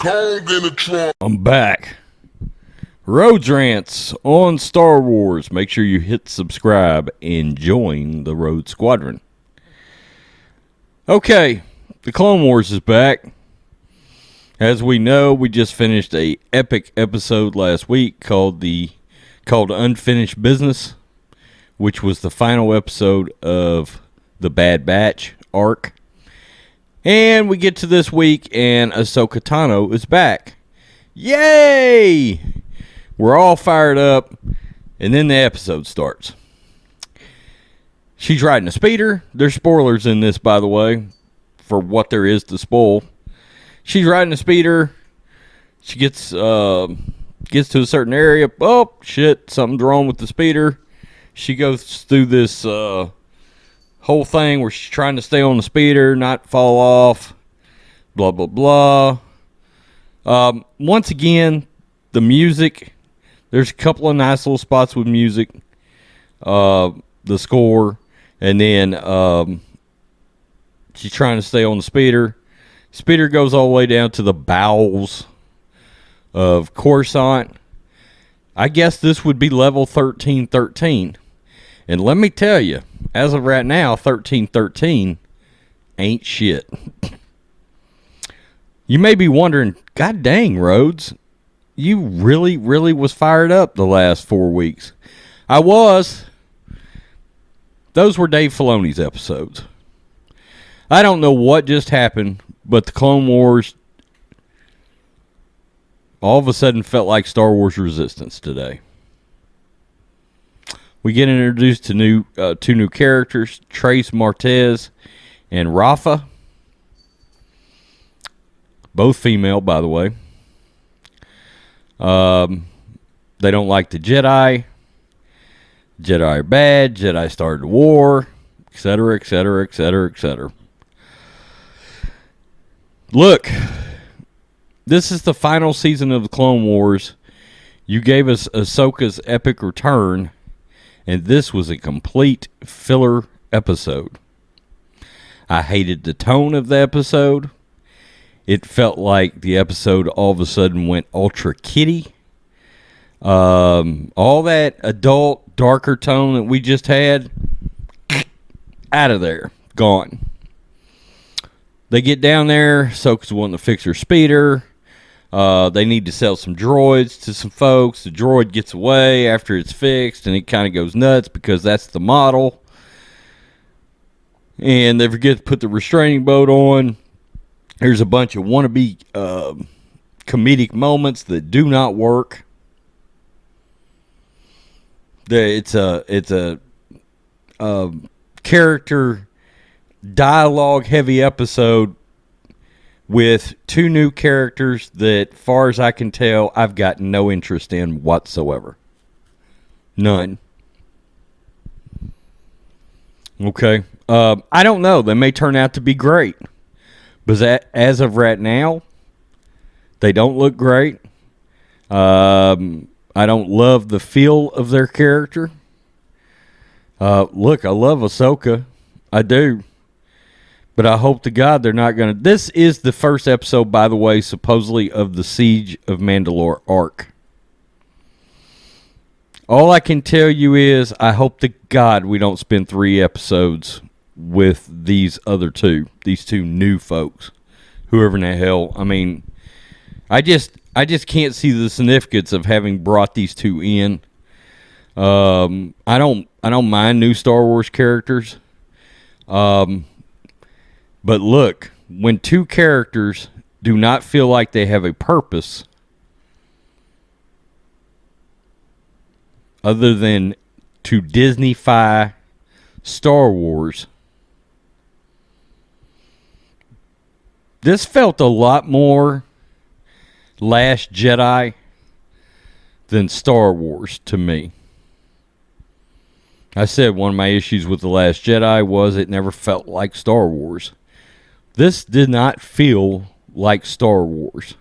I'm back. Rhodes Rants on Star Wars. Make sure you hit subscribe and join the Rhodes Squadron. Okay, the Clone Wars is back. As we know, we just finished a epic episode last week called Unfinished Business, which was the final episode of the Bad Batch arc. And we get to this week, and Ahsoka Tano is back. Yay! We're all fired up, and then the episode starts. She's riding a speeder. There's spoilers in this, by the way, for what there is to spoil. She's riding a speeder. She gets to a certain area. Oh, shit, something's wrong with the speeder. She goes through this whole thing where she's trying to stay on the speeder, not fall off, blah, blah, blah. Once again, the music, there's a couple of nice little spots with music, the score, and then she's trying to stay on the speeder. Speeder goes all the way down to the bowels of Coruscant. I guess this would be level 1313. And let me tell you, as of right now, 1313 ain't shit. You may be wondering, God dang, Rhodes, you really was fired up the last 4 weeks. I was. Those were Dave Filoni's episodes. I don't know what just happened, but the Clone Wars all of a sudden felt like Star Wars Resistance today. We get introduced to two new characters, Trace Martez and Rafa. Both female, by the way. They don't like the Jedi. Jedi are bad. Jedi started a war, etc., etc., etc., etc. Look, this is the final season of the Clone Wars. You gave us Ahsoka's epic return, and this was a complete filler episode. I hated the tone of the episode. It felt like the episode all of a sudden went ultra kiddie. All that adult, darker tone that we just had, out of there. Gone. They get down there. Ahsoka's wanting to fix her speeder. They need to sell some droids to some folks. The droid gets away after it's fixed, and it kind of goes nuts because that's the model. And they forget to put the restraining boat on. There's a bunch of wannabe comedic moments that do not work. It's a character dialogue heavy episode with two new characters that, far as I can tell, I've got no interest in whatsoever. None. Okay. I don't know. They may turn out to be great. But as of right now, they don't look great. I don't love the feel of their character. Look, I love Ahsoka. I do. But I hope to God they're not going to... This is the first episode, by the way, supposedly of the Siege of Mandalore arc. All I can tell you is I hope to God we don't spend 3 episodes with these other two. These two new folks. Whoever in the hell. I mean, I just can't see the significance of having brought these two in. I don't mind new Star Wars characters. But look, when two characters do not feel like they have a purpose other than to Disney-fy Star Wars, this felt a lot more Last Jedi than Star Wars to me. I said one of my issues with The Last Jedi was it never felt like Star Wars. This did not feel like Star Wars.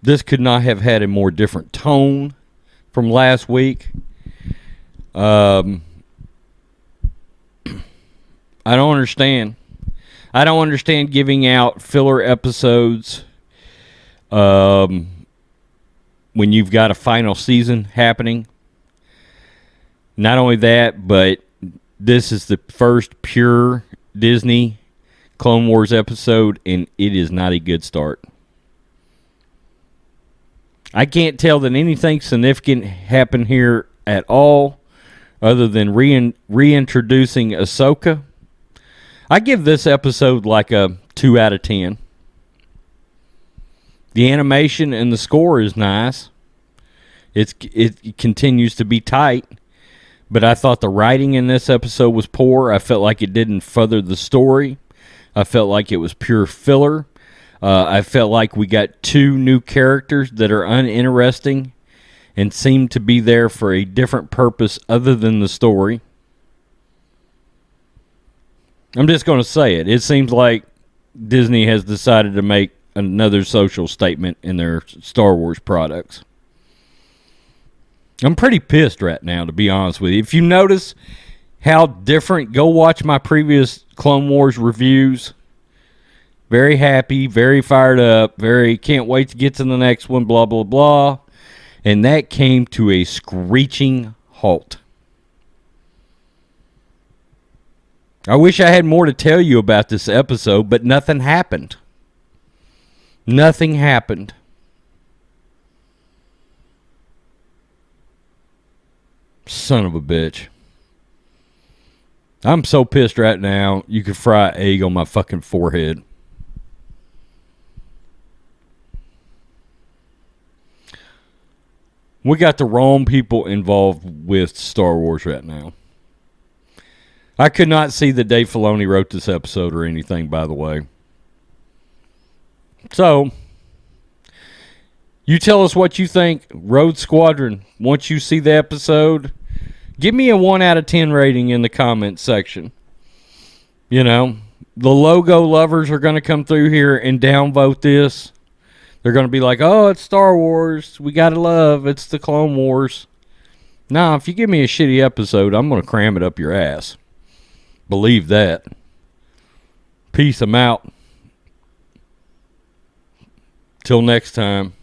This could not have had a more different tone from last week. I don't understand. I don't understand giving out filler episodes when you've got a final season happening. Not only that, but this is the first pure Disney Clone Wars episode, and it is not a good start. I can't tell that anything significant happened here at all, other than reintroducing Ahsoka. I give this episode like a 2 out of 10. The animation and the score is nice. It continues to be tight, but I thought the writing in this episode was poor. I felt like it didn't further the story. I felt like it was pure filler. I felt like we got 2 new characters that are uninteresting and seem to be there for a different purpose other than the story. I'm just going to say it. It seems like Disney has decided to make another social statement in their Star Wars products. I'm pretty pissed right now, to be honest with you. If you notice how different, go watch my previous Clone Wars reviews. Very happy, very fired up, very can't wait to get to the next one, blah, blah, blah. And that came to a screeching halt. I wish I had more to tell you about this episode, but nothing happened. Nothing happened. Son of a bitch. I'm so pissed right now, you could fry an egg on my fucking forehead. We got the wrong people involved with Star Wars right now. I could not see that Dave Filoni wrote this episode or anything, by the way. So, you tell us what you think. Rhodes Squadron, once you see the episode, give me a 1 out of 10 rating in the comments section. You know, the logo lovers are going to come through here and downvote this. They're going to be like, oh, it's Star Wars. We got to love. It's the Clone Wars. Nah, if you give me a shitty episode, I'm going to cram it up your ass. Believe that. Peace. I'm out. Till next time.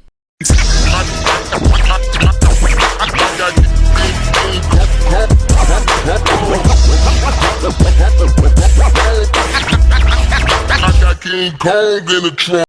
King Kong in the trunk.